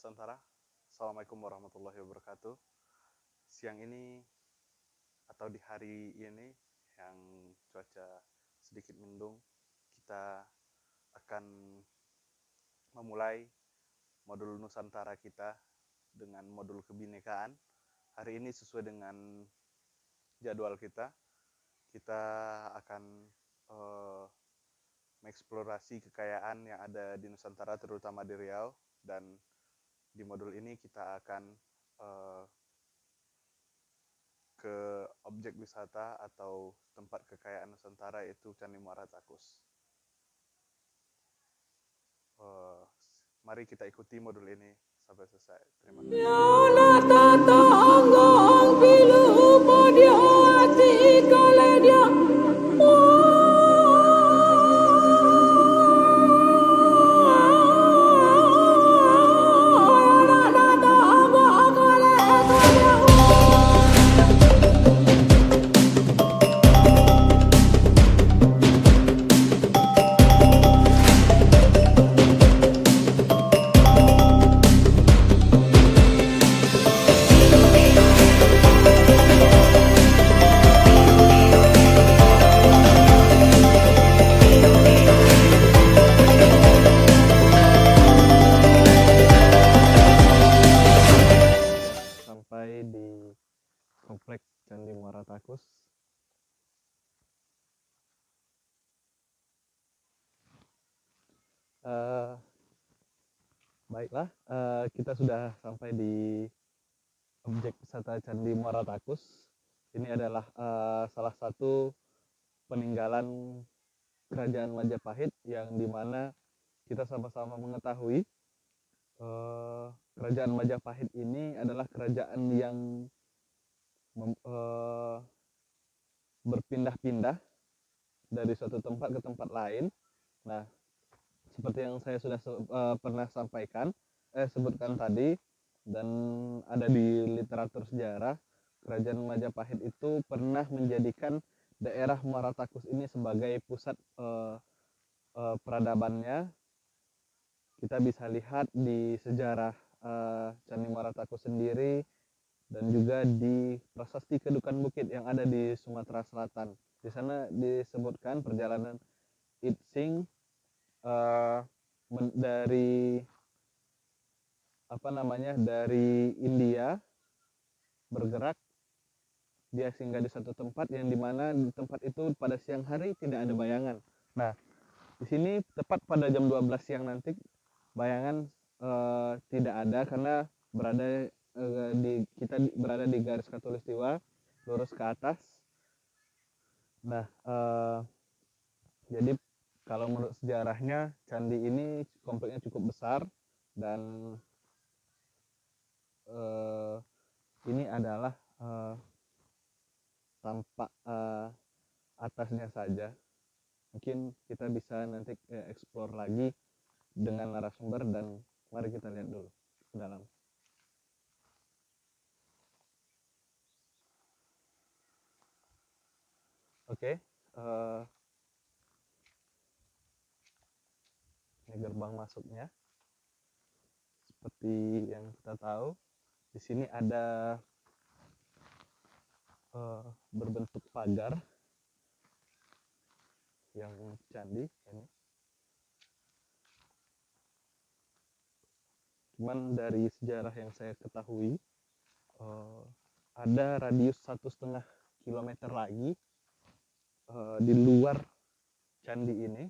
Nusantara. Assalamualaikum warahmatullahi wabarakatuh. Siang ini atau di hari ini yang cuaca sedikit mendung, kita akan memulai modul Nusantara kita dengan modul kebinekaan. Hari ini sesuai dengan jadwal kita akan mengeksplorasi kekayaan yang ada di Nusantara, terutama di Riau. Dan di modul ini kita akan ke objek wisata atau tempat kekayaan Nusantara, yaitu Candi Muara Takus. Mari kita ikuti modul ini sampai selesai. Terima kasih. Sampai di komplek Candi Muara Takus. Baiklah, kita sudah sampai di objek wisata Candi Muara Takus. Ini adalah salah satu peninggalan Kerajaan Majapahit yang dimana kita sama-sama mengetahui Kerajaan Majapahit ini adalah kerajaan yang berpindah-pindah dari suatu tempat ke tempat lain. Nah, seperti yang saya sudah pernah sebutkan tadi, dan ada di literatur sejarah, Kerajaan Majapahit itu pernah menjadikan daerah Muara Takus ini sebagai pusat peradabannya. Kita bisa lihat di sejarah Candi Muara Takus sendiri, dan juga di prasasti Kedukan Bukit yang ada di Sumatera Selatan. Di sana disebutkan perjalanan Itsing dari dari India bergerak, dia singgah di satu tempat yang dimana di tempat itu pada siang hari tidak ada bayangan. Nah, di sini tepat pada jam 12 siang nanti bayangan tidak ada, karena kita berada di garis khatulistiwa lurus ke atas. Nah, jadi kalau menurut sejarahnya, candi ini kompleknya cukup besar, dan ini adalah tampak atasnya saja. Mungkin kita bisa nanti explore lagi dengan narasumber, dan mari kita lihat dulu ke dalam. Oke, ini gerbang masuknya. Seperti yang kita tahu, di sini ada berbentuk pagar yang candi ini. Cuman dari sejarah yang saya ketahui, ada radius 1,5 kilometer lagi di luar candi ini,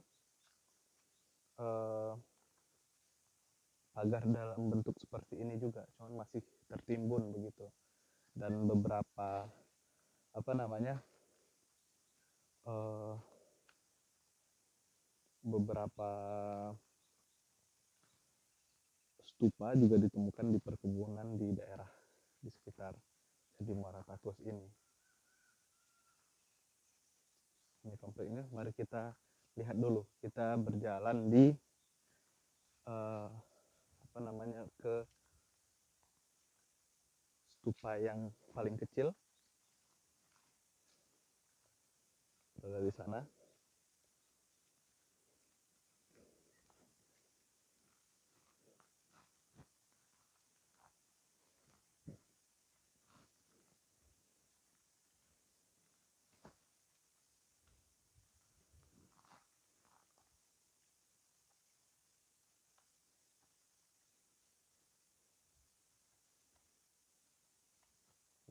pagar dalam bentuk seperti ini juga, cuman masih tertimbun begitu. Dan beberapa beberapa stupa juga ditemukan di perkebunan di daerah di sekitar Candi Muara Takus ini. Ini kompleknya, mari kita lihat dulu. Kita berjalan di ke stupa yang paling kecil, berada di sana.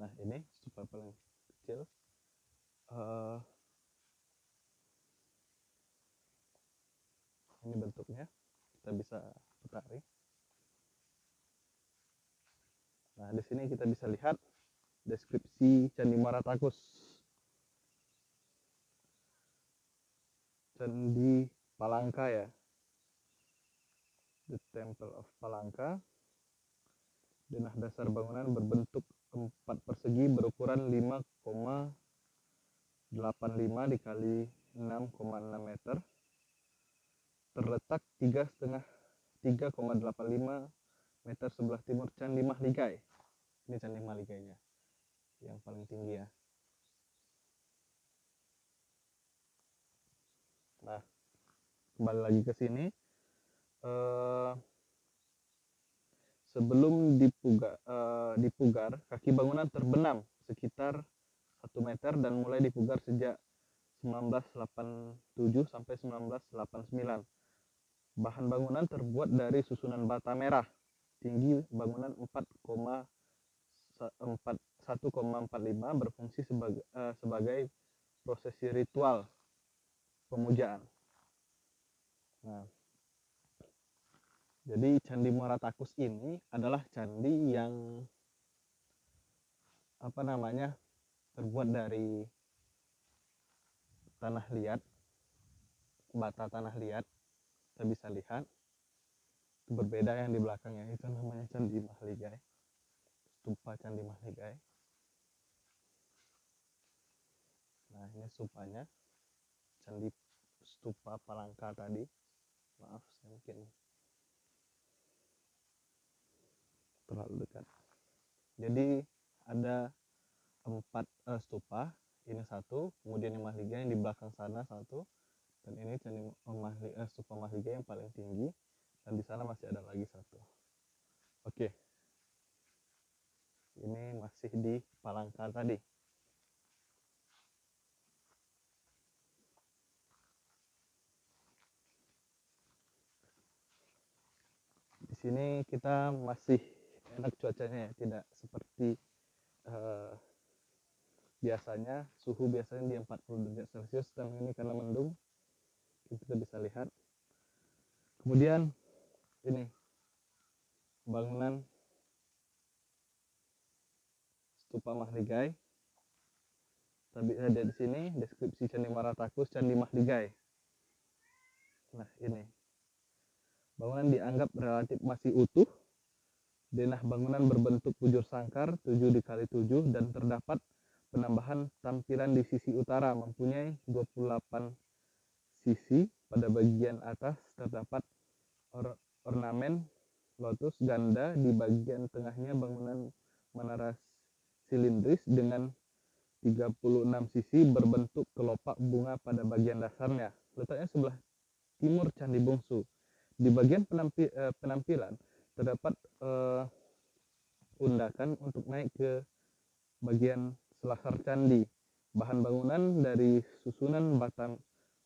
Nah, ini stupa paling kecil. Eh, ini bentuknya, kita bisa putari. Nah, di sini kita bisa lihat deskripsi Candi Maratakus. Candi Palangka ya, The Temple of Palangka. Denah dasar bangunan berbentuk 4 persegi berukuran 5,85 dikali 6,6 meter. Terletak 3,85 meter sebelah timur Candi Mahligai. Ini Candi Mahligainya yang paling tinggi ya. Nah, kembali lagi ke sini. Sebelum dipugar, kaki bangunan terbenam sekitar 1 meter dan mulai dipugar sejak 1987 sampai 1989. Bahan bangunan terbuat dari susunan bata merah. Tinggi bangunan 1,45 berfungsi sebagai prosesi ritual pemujaan. Nah, jadi Candi Muara Takus ini adalah candi yang terbuat dari tanah liat, bata tanah liat. Kita bisa lihat berbeda yang di belakangnya, itu namanya Candi Mahligai, stupa Candi Mahligai. Nah, ini stupanya, Candi Stupa Palangka tadi. Maaf, saya mungkin terlalu dekat. Jadi ada 4 stupa. Ini satu, kemudian yang Mahligai yang di belakang sana satu, dan ini Candi Stupa Mahligai yang paling tinggi, dan di sana masih ada lagi satu. Oke, ini masih di Palangka tadi. Di sini kita masih enak cuacanya ya, tidak seperti biasanya. Suhu biasanya di 40 derajat Celcius, dan ini karena mendung kita bisa lihat. Kemudian ini bangunan Stupa Mahligai. Tapi ada di sini deskripsi Candi Muara Takus, Candi Mahligai. Nah, ini bangunan dianggap relatif masih utuh. Denah bangunan berbentuk bujur sangkar 7 dikali 7 dan terdapat penambahan tampilan di sisi utara, mempunyai 28 sisi. Pada bagian atas terdapat ornamen lotus ganda. Di bagian tengahnya bangunan menara silindris dengan 36 sisi berbentuk kelopak bunga pada bagian dasarnya. Letaknya sebelah timur Candi Bungsu. Di bagian penampilan terdapat undakan untuk naik ke bagian selasar candi. Bahan bangunan dari susunan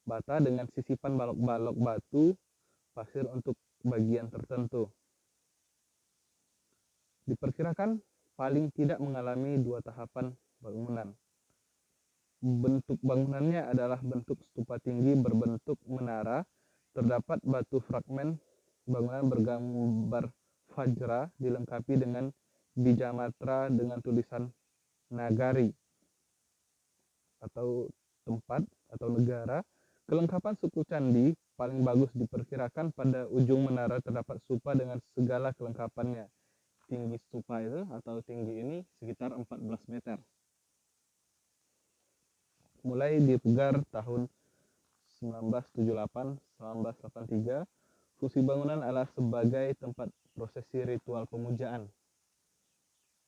bata dengan sisipan balok-balok batu pasir untuk bagian tertentu. Diperkirakan paling tidak mengalami 2 tahapan bangunan. Bentuk bangunannya adalah bentuk stupa tinggi berbentuk menara. Terdapat batu fragmen bangunan bergambar Vajra dilengkapi dengan bijamatra dengan tulisan Nagari atau tempat atau negara. Kelengkapan suku candi paling bagus diperkirakan pada ujung menara terdapat stupa dengan segala kelengkapannya. Tinggi stupa itu atau tinggi ini sekitar 14 meter. Mulai dipugar tahun 1978-1983. Fungsi bangunan adalah sebagai tempat prosesi ritual pemujaan.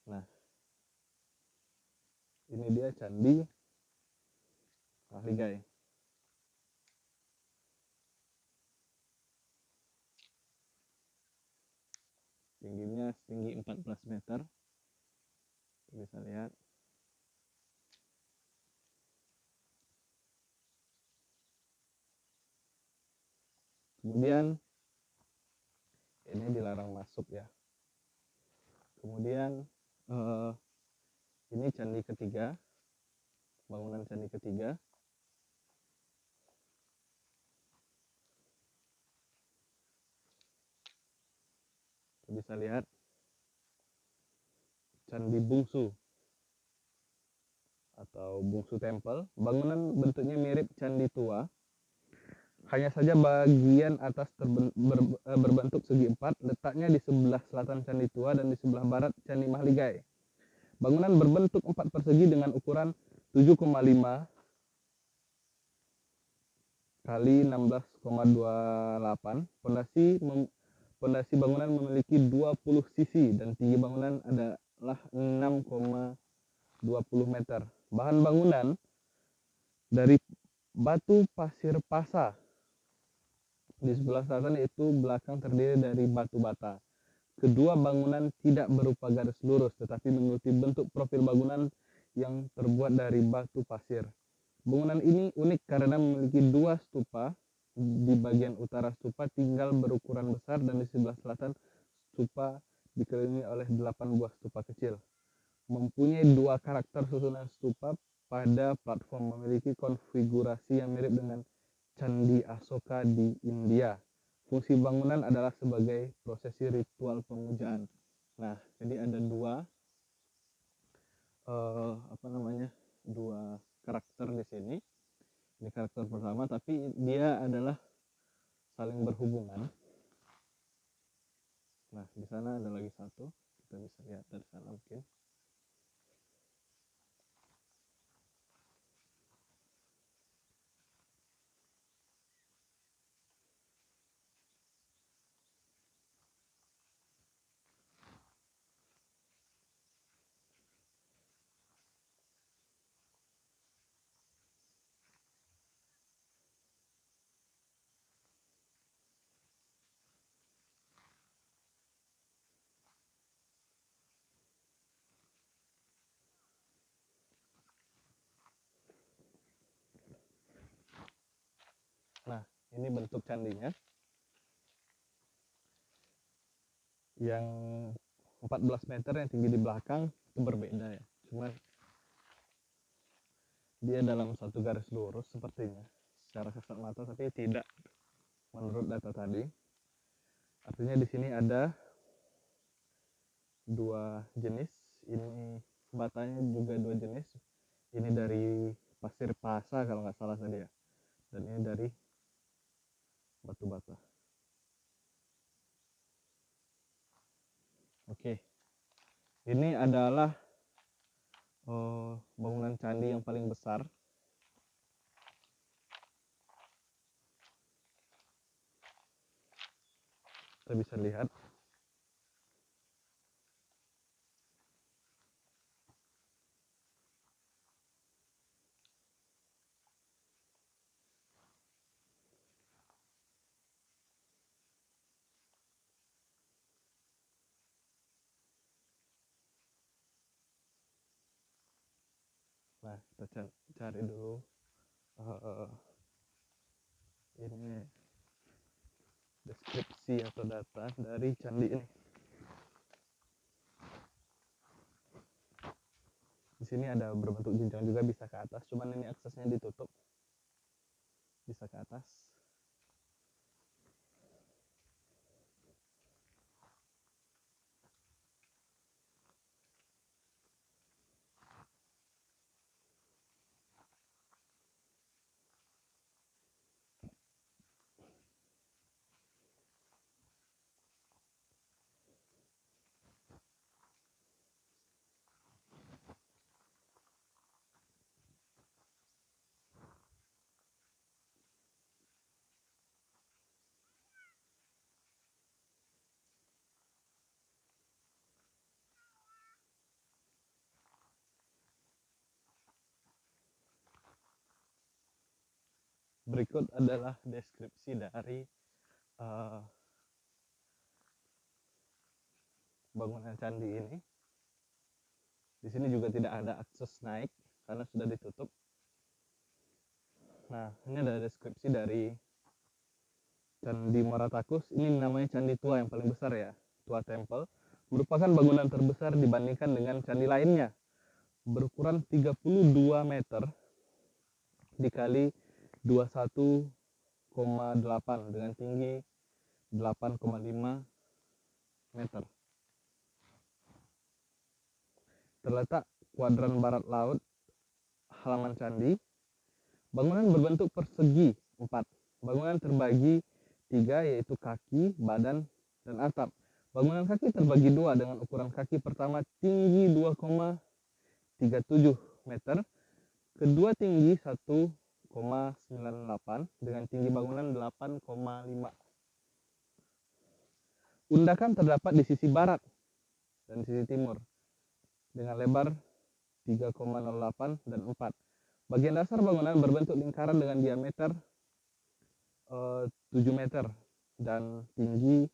Nah, ini dia Candi Mahligai. Tingginya setinggi 14 meter. Bisa lihat. Kemudian ini dilarang masuk ya. Kemudian Ini candi ketiga, bangunan candi ketiga. Kita bisa lihat Candi Bungsu atau Bungsu Temple. Bangunan bentuknya mirip candi tua, hanya saja bagian atas berbentuk segi empat, letaknya di sebelah selatan candi tua dan di sebelah barat candi Mahligai. Bangunan berbentuk empat persegi dengan ukuran 7,5 kali 16,28. Pondasi bangunan memiliki 20 sisi dan tinggi bangunan adalah 6,20 meter. Bahan bangunan dari batu pasir pasa. Di sebelah selatan itu belakang terdiri dari batu bata. Kedua bangunan tidak berupa garis lurus, tetapi mengikuti bentuk profil bangunan yang terbuat dari batu pasir. Bangunan ini unik karena memiliki dua stupa. Di bagian utara stupa tinggal berukuran besar dan di sebelah selatan stupa dikelilingi oleh 8 buah stupa kecil. Mempunyai dua karakter susunan stupa pada platform, memiliki konfigurasi yang mirip dengan Candi Asoka di India. Fungsi bangunan adalah sebagai prosesi ritual pemujaan. Nah, jadi ada dua karakter di sini. Ini karakter pertama, tapi dia adalah saling berhubungan. Nah, di sana ada lagi satu, kita bisa lihat dari sana mungkin. Nah, ini bentuk candinya. Yang 14 meter yang tinggi di belakang itu berbeda ya. Cuman dia dalam satu garis lurus sepertinya secara kasat mata, tapi tidak menurut data tadi. Artinya di sini ada dua jenis. Ini batanya juga dua jenis. Ini dari pasir pasa kalau nggak salah tadi ya. Dan ini dari batu bata. Oke. Ini adalah bangunan candi yang paling besar. Kita bisa lihat. Nah, kita cari dulu ini deskripsi atau data dari candi ini. Di sini ada berbentuk jenjang juga, bisa ke atas, cuman ini aksesnya ditutup. Bisa ke atas. Berikut adalah deskripsi dari bangunan candi ini. Di sini juga tidak ada akses naik karena sudah ditutup. Nah, ini ada deskripsi dari Candi Maratakus. Ini namanya candi tua yang paling besar ya, Tua Temple. Merupakan bangunan terbesar dibandingkan dengan candi lainnya. berukuran 32 meter dikali 21,8 dengan tinggi 8,5 meter. Terletak kuadran barat laut halaman candi. Bangunan berbentuk persegi 4. Bangunan terbagi 3, yaitu kaki, badan, dan atap. Bangunan kaki terbagi 2 dengan ukuran kaki pertama tinggi 2,37 meter, kedua tinggi 1,98 dengan tinggi bangunan 8,5. Undakan terdapat di sisi barat dan sisi timur dengan lebar 3,08 dan 4. Bagian dasar bangunan berbentuk lingkaran dengan diameter 7 meter dan tinggi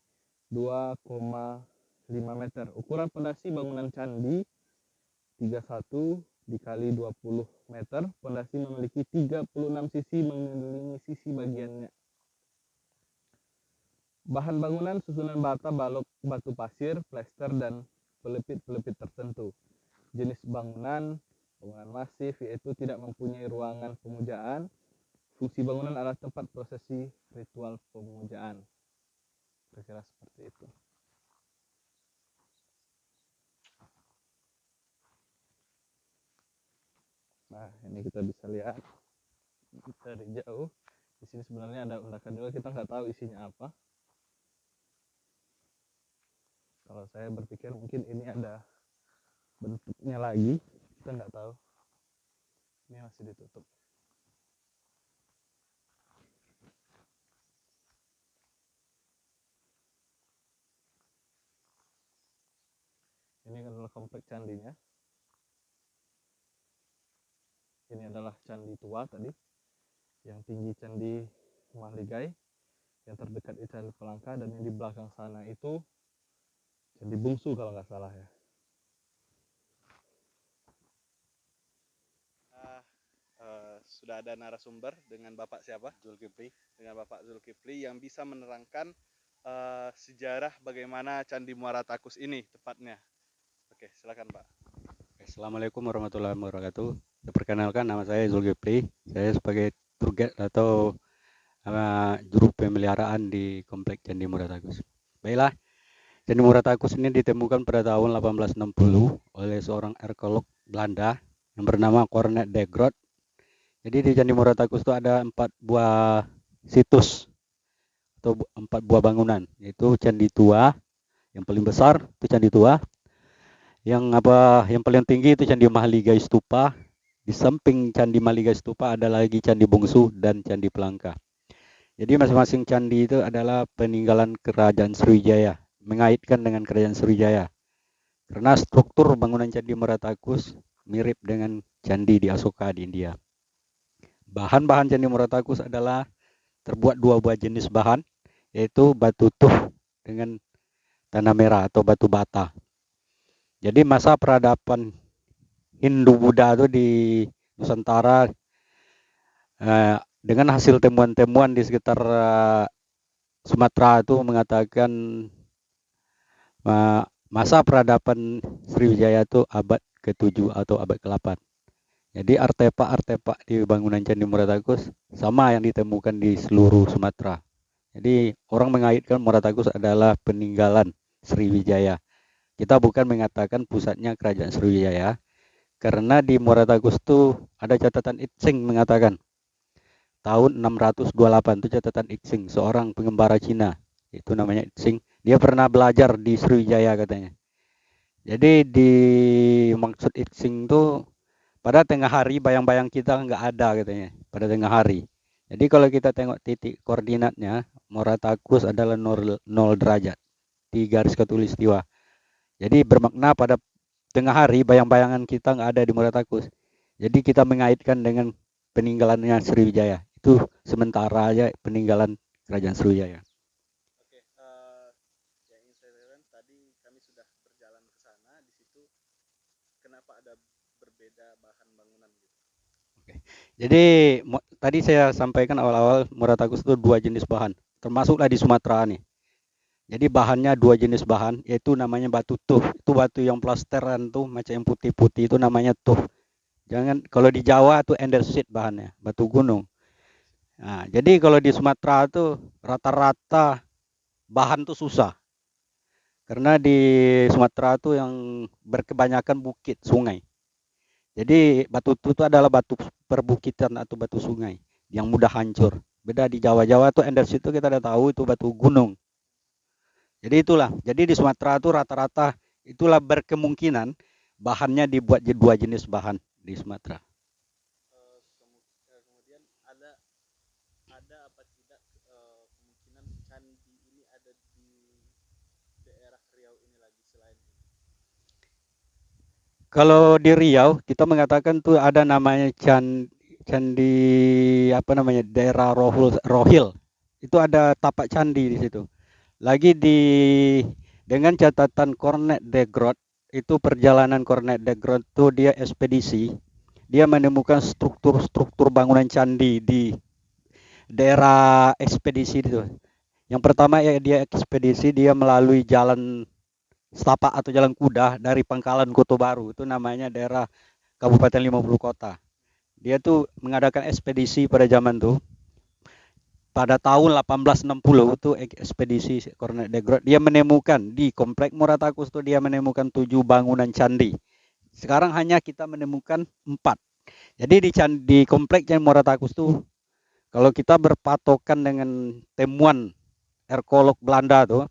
2,5 meter. Ukuran pondasi bangunan candi 31 dikali 20 meter. Pondasi memiliki 36 sisi mengelilingi sisi bagiannya. Bahan bangunan susunan bata, balok, batu pasir, plester, dan pelepit-pelepit tertentu. Jenis bangunan masif, yaitu tidak mempunyai ruangan pemujaan. Fungsi bangunan adalah tempat prosesi ritual pemujaan. Kira-kira seperti itu. Nah, ini kita bisa lihat dari jauh. Di sini sebenarnya ada undakan juga, kita nggak tahu isinya apa. Kalau saya berpikir mungkin ini ada bentuknya lagi, kita nggak tahu. Ini masih ditutup. Ini adalah komplek candinya. Ini adalah candi tua tadi, yang tinggi candi Mahligai, yang terdekat itu candi Pelangka, dan yang di belakang sana itu candi Bungsu kalau nggak salah ya. Sudah ada narasumber dengan Bapak siapa? Zulkifli. Dengan Bapak Zulkifli yang bisa menerangkan sejarah bagaimana Candi Muara Takus ini tepatnya. Oke, silakan Pak. Assalamualaikum warahmatullahi wabarakatuh. Perkenalkan, nama saya Zulkifli. Saya sebagai tour guide atau juru pemeliharaan di Komplek Candi Muara Takus. Baiklah, Candi Muara Takus ini ditemukan pada tahun 1860 oleh seorang arkeolog Belanda yang bernama Cornet de Groot. Jadi di Candi Muara Takus itu ada 4 buah situs atau 4 buah bangunan, yaitu Candi Tua yang paling besar itu Candi Tua. Yang paling tinggi itu Candi Mahligai Stupa. Di samping Candi Mahligai Stupa ada lagi Candi Bungsu dan Candi Pelangka. Jadi masing-masing candi itu adalah peninggalan Kerajaan Sriwijaya, mengaitkan dengan Kerajaan Sriwijaya. Karena struktur bangunan Candi Muara Takus mirip dengan candi di Asoka di India. Bahan-bahan Candi Muara Takus adalah terbuat 2 buah jenis bahan, yaitu batu tuh dengan tanah merah atau batu bata. Jadi masa peradaban Hindu-Buddha itu di Nusantara dengan hasil temuan-temuan di sekitar Sumatera itu mengatakan masa peradaban Sriwijaya itu abad ke-7 atau abad ke-8. Jadi artefak-artefak di bangunan Candi Muara Takus sama yang ditemukan di seluruh Sumatera. Jadi orang mengaitkan Muara Takus adalah peninggalan Sriwijaya. Kita bukan mengatakan pusatnya Kerajaan Sriwijaya, karena di Muara Takus itu ada catatan Itsing mengatakan tahun 628 itu catatan Itsing, seorang pengembara Cina, itu namanya Itsing. Dia pernah belajar di Sriwijaya katanya. Jadi di maksud Itsing itu pada tengah hari bayang-bayang kita nggak ada katanya pada tengah hari. Jadi kalau kita tengok titik koordinatnya, Muara Takus adalah 0 derajat di garis khatulistiwa. Jadi bermakna pada tengah hari bayang-bayangan kita nggak ada di Muara Takus. Jadi kita mengaitkan dengan peninggalannya Sriwijaya. Itu sementara aja peninggalan Kerajaan Sriwijaya. Oke, yang ingin saya katakan tadi kami sudah berjalan ke sana, di situ kenapa ada berbeda bahan bangunan gitu. Oke. Jadi tadi saya sampaikan awal-awal Muara Takus itu 2 jenis bahan, termasuklah di Sumatera nih. Jadi bahannya dua jenis bahan, yaitu namanya batu tuh. Itu batu yang plasteran tuh, macam yang putih-putih itu namanya tuh. Jangan kalau di Jawa tuh andesit bahannya, batu gunung. Nah, jadi kalau di Sumatera tuh rata-rata bahan tuh susah. Karena di Sumatera tuh yang berkebanyakan bukit, sungai. Jadi batu tuh adalah batu perbukitan atau batu sungai yang mudah hancur. Beda di Jawa-Jawa tuh andesit itu kita udah tahu itu batu gunung. Jadi itulah. Jadi di Sumatera itu rata-rata itulah berkemungkinan bahannya dibuat dua jenis bahan di Sumatera. Kemudian ada apa tidak kemungkinan candi ini ada di daerah Riau ini lagi selain ini? Kalau di Riau kita mengatakan tuh ada namanya candi apa namanya daerah Rohil. Itu ada tapak candi di situ. Lagi dengan catatan Cornet de Groot itu perjalanan Cornet de Groot tuh dia ekspedisi. Dia menemukan struktur-struktur bangunan candi di daerah ekspedisi itu. Yang pertama ya dia ekspedisi dia melalui jalan setapak atau jalan kuda dari Pangkalan Kota Baru itu namanya daerah Kabupaten 50 Kota. Dia tuh mengadakan ekspedisi pada zaman tuh pada tahun 1860 itu ekspedisi Cornet de Groot dia menemukan di komplek Muratakus tuh dia menemukan 7 bangunan candi. Sekarang hanya kita menemukan 4. Jadi di komplek Muratakus tuh kalau kita berpatokan dengan temuan arkeolog Belanda tuh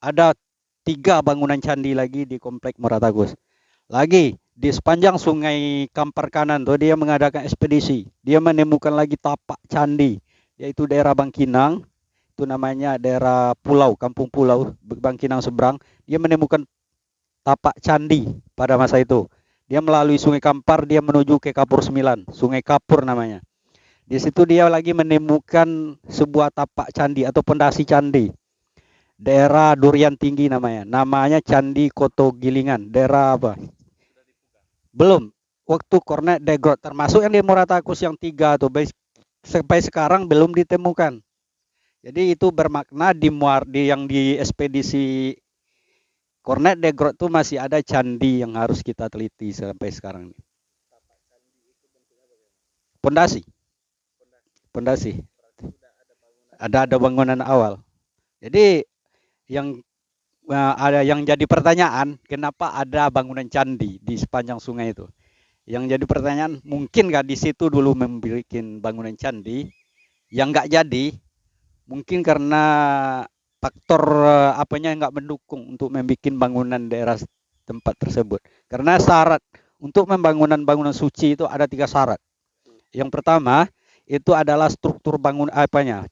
ada 3 bangunan candi lagi di komplek Muratakus. Lagi di sepanjang sungai Kampar Kanan tuh dia mengadakan ekspedisi. Dia menemukan lagi tapak candi yaitu daerah Bangkinang. Itu namanya daerah Pulau, Kampung Pulau, Bangkinang seberang. Dia menemukan tapak candi pada masa itu. Dia melalui Sungai Kampar, dia menuju ke Kapur 9, Sungai Kapur namanya. Di situ dia lagi menemukan sebuah tapak candi atau pondasi candi. Daerah Durian Tinggi namanya. Namanya Candi Koto Gilingan. Daerah apa? Belum. Waktu Cornet de Groot termasuk yang di Muratakus yang 3 tuh sampai sekarang belum ditemukan. Jadi itu bermakna di yang di ekspedisi Cornet de Groot tuh masih ada candi yang harus kita teliti sampai sekarang. Pondasi, pondasi. Ada bangunan awal. Jadi yang ada yang jadi pertanyaan, kenapa ada bangunan candi di sepanjang sungai itu? Yang jadi pertanyaan, mungkin nggak di situ dulu membuat bangunan candi, yang nggak jadi, mungkin karena faktor apanya nggak mendukung untuk membuat bangunan daerah tempat tersebut. Karena syarat untuk bangunan suci itu ada 3 syarat. Yang pertama itu adalah struktur bangun apanya,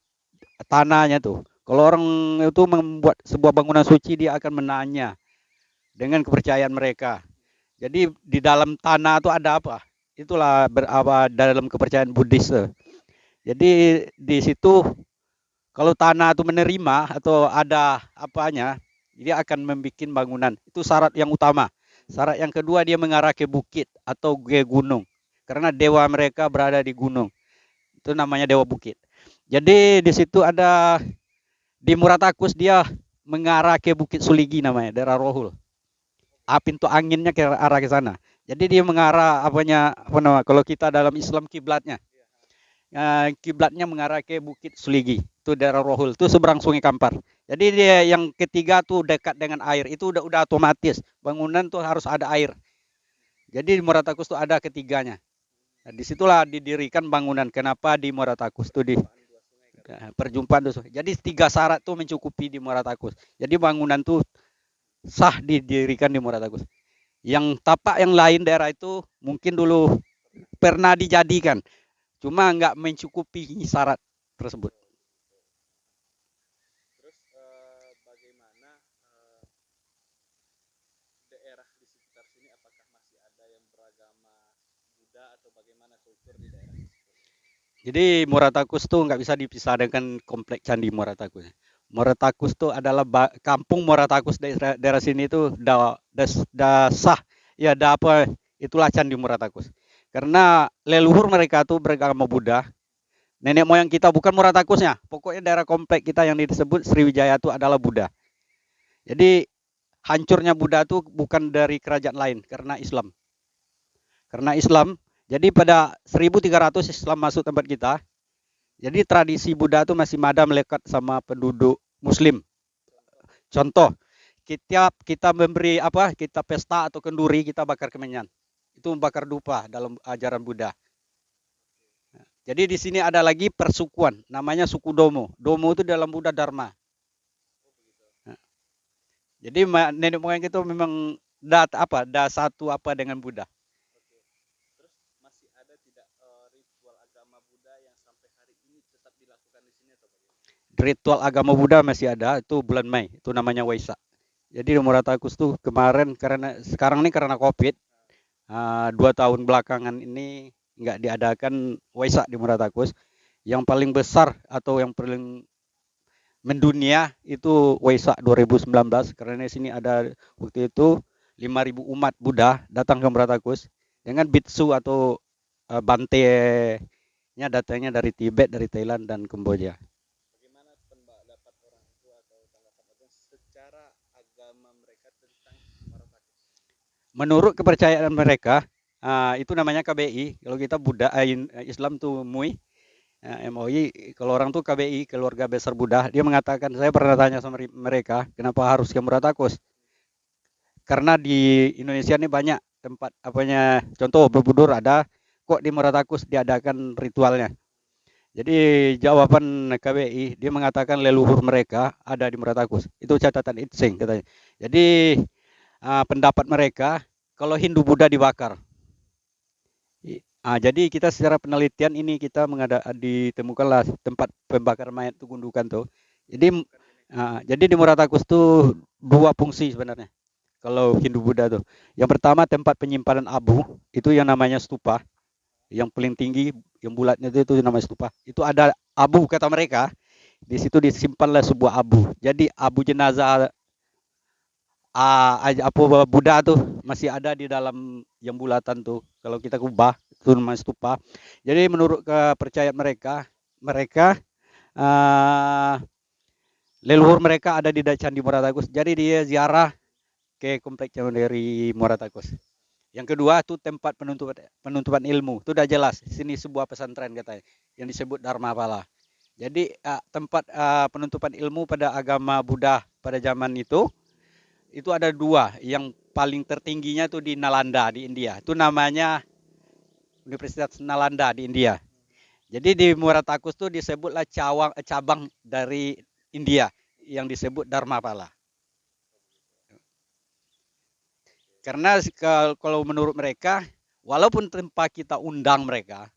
tanahnya tuh. Kalau orang itu membuat sebuah bangunan suci dia akan menanya dengan kepercayaan mereka. Jadi di dalam tanah itu ada apa? Itulah dalam kepercayaan Buddhis. Jadi di situ kalau tanah itu menerima atau ada apanya, dia akan membuat bangunan. Itu syarat yang utama. Syarat yang kedua dia mengarah ke bukit atau ke gunung. Karena dewa mereka berada di gunung. Itu namanya dewa bukit. Jadi di situ ada di Muratakus dia mengarah ke Bukit Suligi namanya, daerah Rohul. Pintu anginnya ke arah ke sana. Jadi dia mengarah apa nama kalau kita dalam Islam kiblatnya. Kiblatnya mengarah ke Bukit Suligi. Itu daerah Rohul, itu seberang Sungai Kampar. Jadi dia yang ketiga tuh dekat dengan air. Itu udah otomatis. Bangunan tuh harus ada air. Jadi di Muratakus tuh ada ketiganya. Nah, disitulah didirikan bangunan. Kenapa di Muratakus tuh di perjumpaan tuh. Jadi 3 syarat tuh mencukupi di Muratakus. Jadi bangunan tuh sah didirikan di Muratakus. Yang tapak yang lain daerah itu mungkin dulu pernah dijadikan, cuma nggak mencukupi syarat tersebut. Terus bagaimana daerah di sekitar sini apakah masih ada yang beragama Buddha atau bagaimana kultur di daerah tersebut? Jadi Muratakus tuh nggak bisa dipisah dengan komplek Candi Muratakus. Muratakus tuh adalah kampung Muratakus daerah sini tuh sah ya ada apa itulah Candi Muratakus. Karena leluhur mereka tuh beragama Buddha. Nenek moyang kita bukan Muratakusnya. Pokoknya daerah komplek kita yang disebut Sriwijaya itu adalah Buddha. Jadi hancurnya Buddha itu bukan dari kerajaan lain, karena Islam. Karena Islam, jadi pada 1300 Islam masuk tempat kita. Jadi tradisi Buddha itu masih ada melekat sama penduduk Muslim. Contoh, kita memberi apa? Kita pesta atau kenduri, kita bakar kemenyan. Itu membakar dupa dalam ajaran Buddha. Jadi di sini ada lagi persukuan, namanya suku Domo. Domo itu dalam Buddha Dharma. Jadi nenek moyang itu memang da satu apa dengan Buddha. Terus masih ada tidak ritual agama Buddha yang sampai hari ini tetap dilakukan di sini atau bagaimana? Ritual agama Buddha masih ada, itu bulan Mei, itu namanya Waisak. Jadi di Muratakus tuh kemarin karena sekarang ini karena COVID, 2 tahun belakangan ini nggak diadakan Waisak di Muratakus. Yang paling besar atau yang paling mendunia itu Waisak 2019 karena di sini ada waktu itu 5.000 umat Buddha datang ke Muratakus dengan bitsu atau bantenya datangnya dari Tibet, dari Thailand dan Kamboja. Bagaimana pendapat orang tua atau tanggapan secara agama mereka tentang Muratakus? Menurut kepercayaan mereka, itu namanya KBI. Kalau kita Buddha, Islam tuh MUI, MOI. Kalau orang tuh KBI, keluarga besar Buddha. Dia mengatakan, saya pernah tanya sama mereka, kenapa harus ke Muratakus? Karena di Indonesia ini banyak tempat apanya. Contoh Borobudur ada, kok di Muratakus diadakan ritualnya. Jadi jawaban KBI, dia mengatakan leluhur mereka ada di Muratakus. Itu catatan Itsing katanya. Jadi pendapat mereka kalau Hindu Buddha dibakar. Jadi kita secara penelitian ini kita ditemukanlah tempat pembakar mayat itu gundukan tuh. Jadi di Muratakus tuh 2 fungsi sebenarnya. Kalau Hindu Buddha tuh. Yang pertama tempat penyimpanan abu, itu yang namanya stupa. Yang paling tinggi, yang bulatnya itu namanya stupa. Itu ada abu kata mereka. Di situ disimpanlah sebuah abu. Jadi abu jenazah apa Buddha tuh masih ada di dalam yang bulatan tuh. Kalau kita kubah itu namanya stupa. Jadi menurut kepercayaan mereka leluhur mereka ada di Candi Muratakus. Jadi dia ziarah ke kompleks dari Muratakus. Yang kedua itu tempat penuntutan ilmu. Itu udah jelas. Sini sebuah pesantren katanya yang disebut Dharma Pala. Jadi tempat penuntutan ilmu pada agama Buddha pada zaman itu ada 2. Yang paling tertingginya itu di Nalanda di India. Itu namanya Universitas Nalanda di India. Jadi di Muratakus itu disebutlah cabang dari India yang disebut Dharmapala. Karena kalau menurut mereka, walaupun tanpa kita undang mereka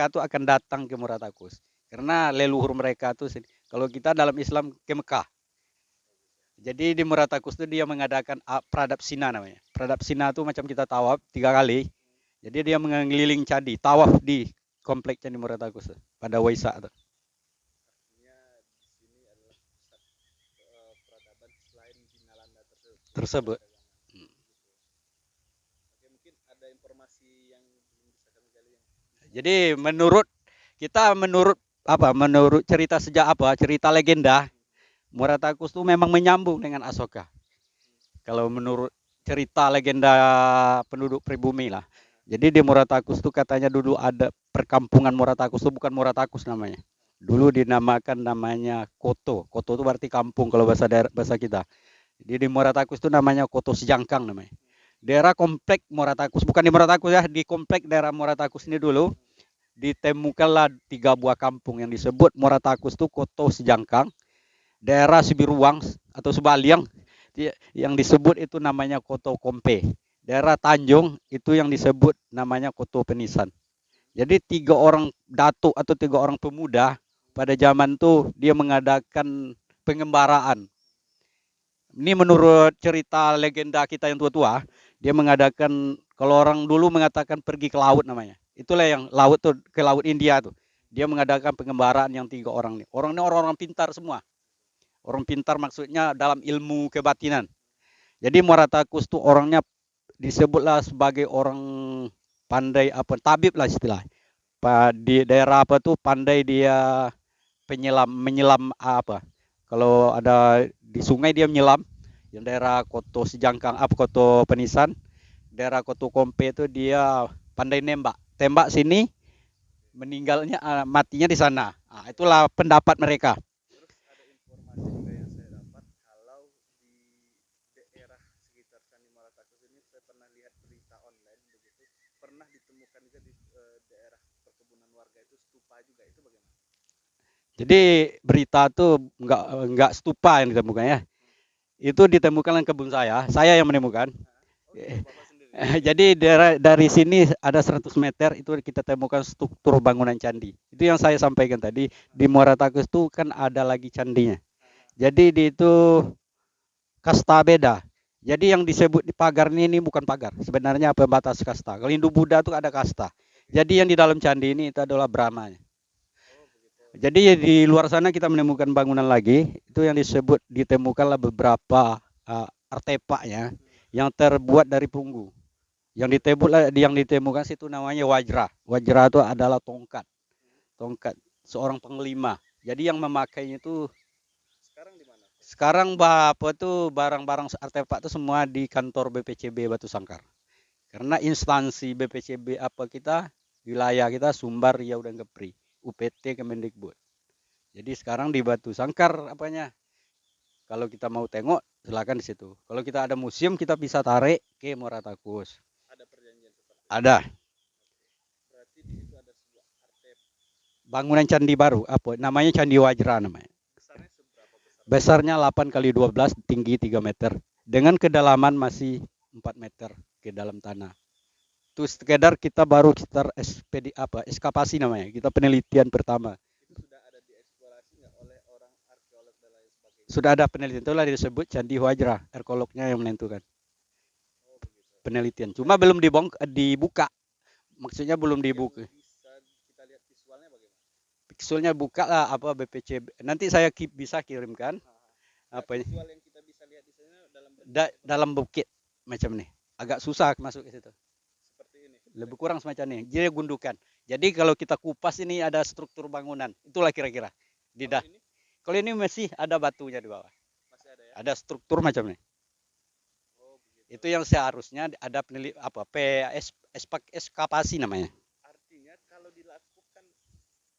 tuh akan datang ke Muratakus. Karena leluhur mereka tuh, kalau kita dalam Islam ke Mekah. Jadi di Muratakus itu dia mengadakan pradapsina namanya. Pradapsina itu macam kita tawaf 3 kali. Jadi dia mengeliling candi, tawaf di kompleks Candi Muratakus pada Waisak. Artinya di sini adalah pusat peradaban selain di Nalanda tersebut. Oke, mungkin ada informasi yang belum bisa kami gali. Jadi menurut cerita cerita legenda, Muratakus itu memang menyambung dengan Asoka. Kalau menurut cerita legenda penduduk pribumi lah. Jadi di Muratakus itu katanya dulu ada perkampungan Muratakus itu bukan Muratakus namanya. Dulu dinamakan namanya Koto. Koto itu berarti kampung kalau bahasa kita. Jadi di Muratakus itu namanya Koto Sejangkang namanya. Daerah komplek Muratakus, bukan di Muratakus ya, di komplek daerah Muratakus ini dulu ditemukanlah 3 buah kampung yang disebut Muratakus itu Koto Sejangkang. Daerah Sibiruang atau Subaliang yang disebut itu namanya Koto Kompe. Daerah Tanjung itu yang disebut namanya Koto Penisan. Jadi 3 orang datuk atau 3 orang pemuda pada zaman itu dia mengadakan pengembaraan. Ini menurut cerita legenda kita yang tua-tua, dia mengadakan, kalau orang dulu mengatakan pergi ke laut namanya. Itulah yang laut tuh, ke laut India tuh. Dia mengadakan pengembaraan yang 3 orang nih. Orang ini orang-orang pintar semua. Orang pintar maksudnya dalam ilmu kebatinan. Jadi Muratakus tuh orangnya disebutlah sebagai orang pandai tabib lah istilah. Di daerah apa tuh pandai dia menyelam Kalau ada di sungai dia menyelam. Yang daerah Koto Sejangkang, Koto Penisan, daerah Koto Kompe itu dia pandai nembak. Tembak sini, meninggalnya matinya di sana. Nah, itulah pendapat mereka. Terus ada informasi juga yang saya dapat kalau di daerah sekitar Candi Muaratakus ini saya pernah lihat berita online begitu, pernah ditemukan juga di daerah perkebunan warga itu stupa juga, itu bagaimana? Jadi berita tuh nggak stupa yang ditemukan ya. Itu ditemukan di kebun saya yang menemukan. Oh gitu, Bapak sendiri. Jadi dari sini ada 100 meter itu kita temukan struktur bangunan candi. Itu yang saya sampaikan tadi, di Muara Takus itu kan ada lagi candinya. Jadi di itu kasta beda. Jadi yang disebut di pagar ini bukan pagar, sebenarnya pembatas kasta. Kalau Hindu Buddha itu ada kasta. Jadi yang di dalam candi ini itu adalah Brahma. Oh begitu. Jadi di luar sana kita menemukan bangunan lagi, itu yang disebut ditemukanlah beberapa artefaknya yang terbuat dari perunggu. Yang ditemukan situ namanya wajra. Wajra itu adalah tongkat. Tongkat seorang panglima. Jadi yang memakainya itu Sekarang di mana? sekarang apa tuh barang-barang artefak itu semua di kantor BPCB Batu Sangkar. Karena instansi BPCB apa kita, wilayah kita Sumbar, Riau dan Kepri, UPT Kemendikbud. Jadi sekarang di Batu Sangkar apanya? Kalau kita mau tengok silakan di situ. Kalau kita ada museum kita bisa tarik ke Muara Takus. Ada perjanjian seperti itu. Ada. Berarti di itu ada sebuah artefak. Bangunan candi baru apa namanya, Candi Wajra namanya. Besarnya seberapa besar? Besarnya 8 kali 12, tinggi 3 meter dengan kedalaman masih 4 meter ke dalam tanah. Itu sekedar kita baru sekitar eskapasi namanya, kita penelitian pertama. Itu sudah ada dieksplorasi nggak oleh orang arkeolog dan lain sebagainya? Sudah ada penelitian, itulah disebut Candi Wajra, arkeolognya yang menentukan Oh begitu. penelitian. Cuma belum dibuka, maksudnya belum dibuka. Yang bisa kita lihat visualnya bagaimana? Visualnya buka lah apa BPC. Nanti saya bisa kirimkan apa Visual yang kita bisa lihat di sana dalam dalam bukit macam nih. Agak susah masuk ke situ. seperti ini. Lebih kurang semacam ini. Jadi gundukan. Jadi kalau kita kupas ini ada struktur bangunan. Itulah kira-kira. Kalau ini Kalau ini masih ada batunya di bawah. masih ada ya? Ada struktur macam ini. Oh begitu. Itu yang seharusnya ada eskapasi namanya. Artinya kalau dilakukan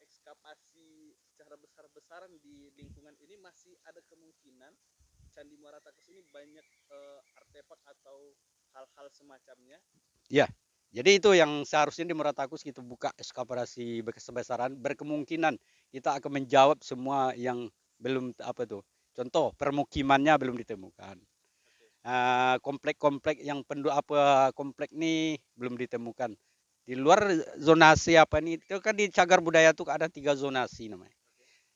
ekskavasi secara besar-besaran di lingkungan ini masih ada kemungkinan Candi Muara Takus ini banyak artefak atau hal-hal semacamnya. Ya. Jadi itu yang seharusnya di Muratakus kita buka eskavasi besar-besaran, berkemungkinan kita akan menjawab semua yang belum apa tuh. Contoh permukimannya belum ditemukan. Komplek-komplek yang komplek ini belum ditemukan. Di luar zonasi apa nih? Itu kan di cagar budaya tuh ada 3 zonasi namanya.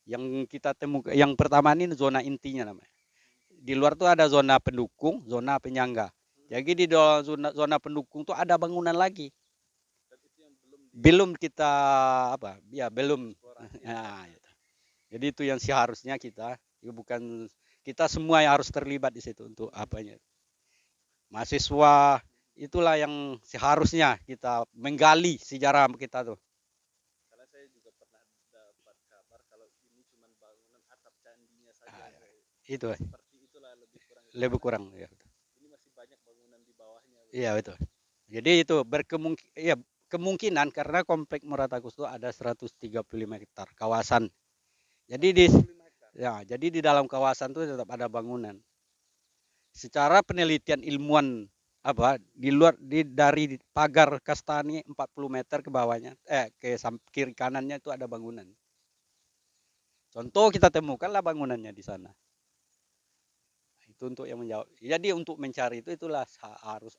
Yang kita temukan yang pertama ini zona intinya namanya. Di luar tuh ada zona pendukung, zona penyangga. Jadi di zona pendukung tuh ada bangunan lagi. Dan itu yang Belum kita belum. Nah, gitu. Jadi itu yang seharusnya kita, ya bukan kita semua yang harus terlibat di situ untuk apanya. Mahasiswa itulah yang seharusnya kita menggali sejarah kita tuh. karena saya juga pernah dapat kabar kalau ini cuma bangunan atap candinya saja. Itu Seperti itulah lebih kurang. lebih kurang ya. Ini masih banyak bangunan di bawahnya. Iya betul. Jadi itu kemungkinan karena komplek Muratakus itu ada 135 hektar kawasan. Jadi jadi di dalam kawasan itu tetap ada bangunan. Secara penelitian ilmuwan di luar dari pagar Kastani 40 meter ke bawahnya ke kiri kanannya itu ada bangunan. Contoh kita temukanlah bangunannya di sana. Itu untuk yang menjawab. Jadi untuk mencari itulah harus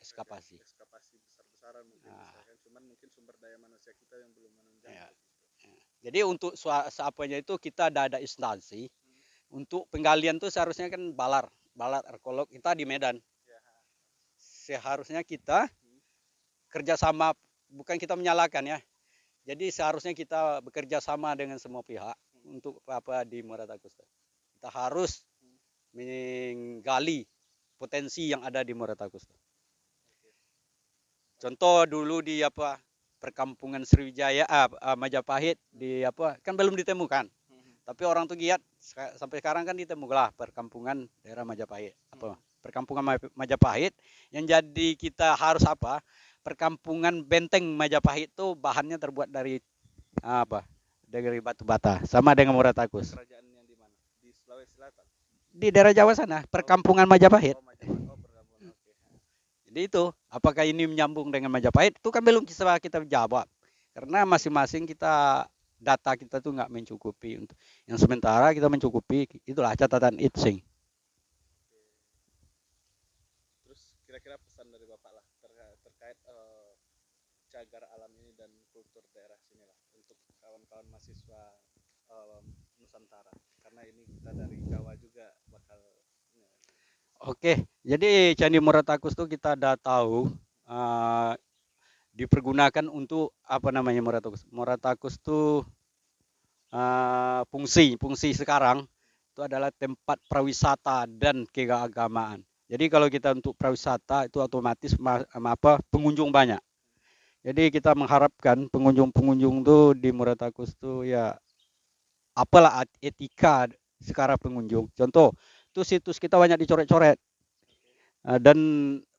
eskapasi. Ekskavasi besar-besaran mungkin misalkan, cuman mungkin sumber daya manusia kita yang belum menunjang. Ya. Jadi untuk apanya itu kita ada instansi. Untuk penggalian tuh seharusnya kan balar arkeolog kita di Medan. Seharusnya kita kerjasama, bukan kita menyalahkan ya. Jadi seharusnya kita bekerja sama dengan semua pihak untuk di Muratakus. Kita harus menggali potensi yang ada di Muratakus. Contoh dulu di perkampungan Sriwijaya, Majapahit kan belum ditemukan. Tapi orang tuh giat sampai sekarang kan ditemulah perkampungan daerah Majapahit. Perkampungan Majapahit yang jadi kita harus apa? Perkampungan benteng Majapahit tuh bahannya terbuat dari apa? Dari batu bata. Sama dengan Muratakus. Kerajaan yang di mana? Di Sulawesi Selatan. Di daerah Jawa sana, perkampungan Majapahit. Majapahit. Perkampungan. Oke. Jadi itu, apakah ini menyambung dengan Majapahit? Itu kan belum bisa kita jawab. Karena masing-masing data kita tuh nggak mencukupi. Untuk yang sementara kita mencukupi, itulah catatan Itsing. Terus kira-kira pesan dari Bapak lah terkait cagar alam ini dan kultur daerah sini lah untuk kawan-kawan mahasiswa Nusantara. Karena ini kita dari Jawa juga bakal. Oke, jadi Candi Muratakus tuh kita udah tahu dipergunakan untuk apa namanya Muratakus. Muratakus tuh fungsi sekarang itu adalah tempat prawisata dan keagamaan. Jadi kalau kita untuk prawisata itu otomatis pengunjung banyak. Jadi kita mengharapkan pengunjung tuh di Muratakus tuh ya apalah etika sekarang pengunjung. Contoh, tuh situs kita banyak dicoret-coret. Dan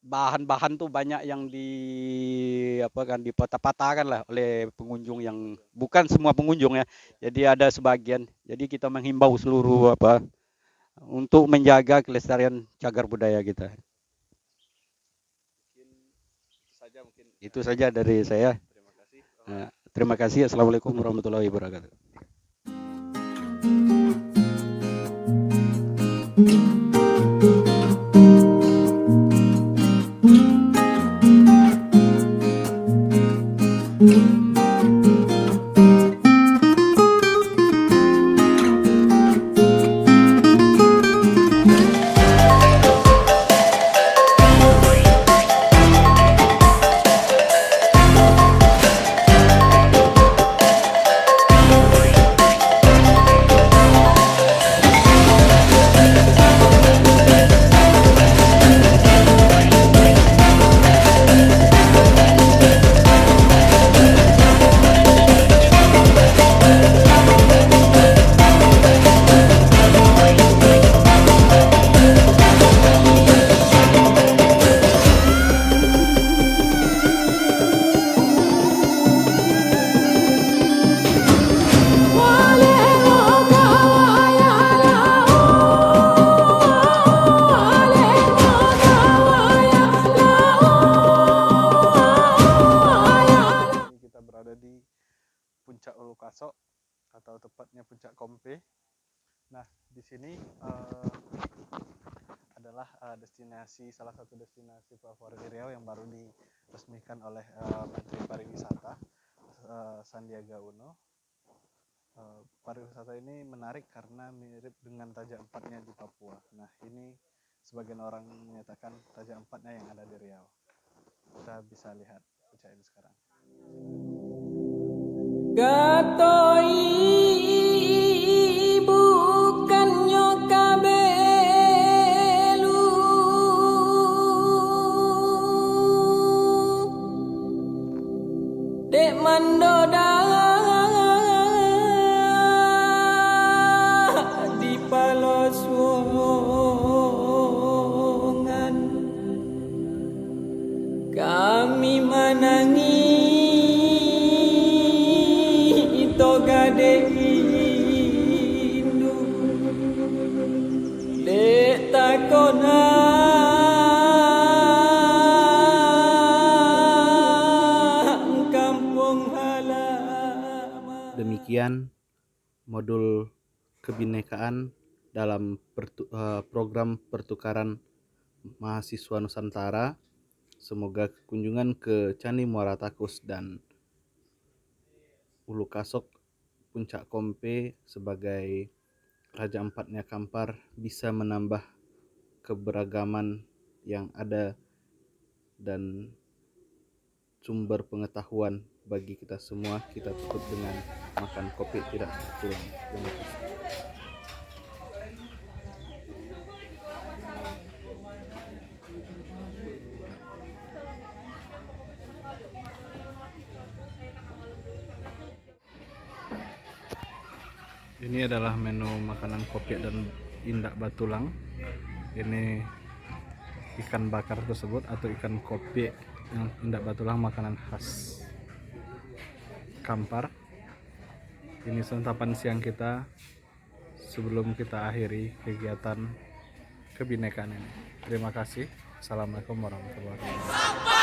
bahan-bahan tuh banyak yang dipatah-patahkan lah oleh pengunjung yang bukan semua pengunjung ya. Jadi ada sebagian. Jadi kita menghimbau seluruh untuk menjaga kelestarian cagar budaya kita. Itu saja dari saya. Terima kasih. Terima kasih. Assalamualaikum warahmatullahi wabarakatuh. Puncak Ulukasok atau tepatnya Puncak Kompe. Nah, di sini adalah salah satu destinasi favorit di Riau yang baru diresmikan oleh Menteri Pariwisata Sandiaga Uno. Pariwisata ini menarik karena mirip dengan Raja Empatnya di Papua. Nah, ini sebagian orang menyatakan Raja Empatnya yang ada di Riau. Kita bisa lihat puncak ini sekarang. Gatoi bukannya kabelu dek mandoda di paloswongan kami manangi Indu dek takona kampung halaman. Demikian modul kebinekaan dalam program pertukaran mahasiswa Nusantara. Semoga kunjungan ke Candi Muaratakus dan Ulukasok Puncak Kompe sebagai Raja Empatnya Kampar bisa menambah keberagaman yang ada dan sumber pengetahuan bagi kita semua. Kita tutup dengan makan kopi tidak terpulang. Terima kasih. Ini adalah menu makanan kopiak dan indak batulang. Ini ikan bakar tersebut atau ikan kopiak yang indak batulang, makanan khas Kampar. Ini santapan siang kita sebelum kita akhiri kegiatan kebinekaan ini. Terima kasih. Assalamualaikum warahmatullahi wabarakatuh.